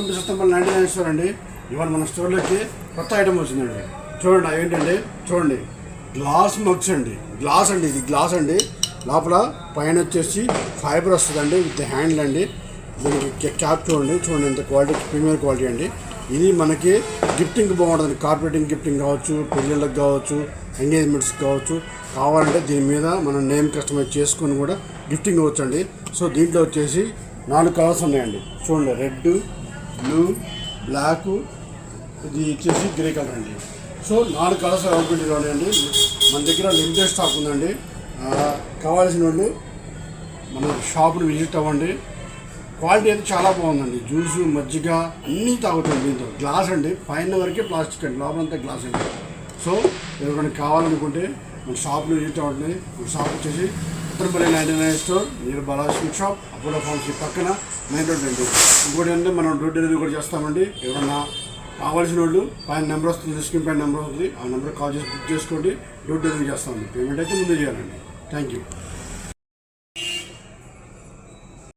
Welcome to Sattampalli 99 store అండి. ఇవాళ మన స్టోర్లోకి కొత్త ఐటమ్ వచ్చిందండి. చూడండి ఏంటంటే చూడండి గ్లాస్ మగ్స్ అండి. ఇది గ్లాస్ అండి. లోపల పైన వచ్చేసి ఫైబర్ వస్తుందండి విత్ హ్యాండిల్ అండి. దీనికి క్యాప్ చూడండి ఎంత క్వాలిటీ, ప్రీమియర్ క్వాలిటీ అండి. ఇది మనకి గిఫ్టింగ్ బాగుంటుంది. కార్పొరేటింగ్ గిఫ్టింగ్ కావచ్చు, పెళ్ళిళ్ళకి కావచ్చు, ఎంగేజ్మెంట్స్కి కావచ్చు. కావాలంటే దీని మీద మనం నేమ్ కస్టమైజ్ చేసుకొని కూడా గిఫ్టింగ్ ఇవ్వచ్చు అండి. సో దీంట్లో వచ్చేసి 4 కలర్స్ ఉన్నాయండి. చూడండి రెడ్, బ్లూ, బ్లాక్, ఇది వచ్చేసి గ్రే కలర్ అండి. సో 4 కలర్స్ అవైలబిలిటీలో ఉన్నాయండి. మన దగ్గర లిమిటెడ్ స్టాక్ ఉందండి. కావాల్సిన వాళ్ళు మన షాప్ని విజిట్ అవ్వండి. క్వాలిటీ అయితే చాలా బాగుందండి. జ్యూసు, మజ్జిగ అన్నీ తాగుతుంది దీంతో. గ్లాస్ అండి, పైన వరకే ప్లాస్టిక్ అండి, లోపలంతా గ్లాస్ అండి. సో ఎవరికైనా కావాలనుకుంటే మన షాప్ని విజిట్ అవ్వండి. మన షాప్ వచ్చేసి Sattampalli 99 store near Balaji sweet shop, Apollo pharmacy పక్కన మెయిన్ రోడ్ అండి. ఇంకోటి ఏంటంటే మనం డోర్ డెలివరీ కూడా చేస్తామండి. ఎవరన్నా కావాల్సిన వాళ్ళు పైన నెంబర్ వస్తుంది, స్క్రీన్ పైన నెంబర్ వస్తుంది, ఆ నెంబర్ కాల్ చేసి బుక్ చేసుకోండి. డోర్ డెలివరీ చేస్తామండి. పేమెంట్ అయితే ముందే చేయాలండి. Thank you.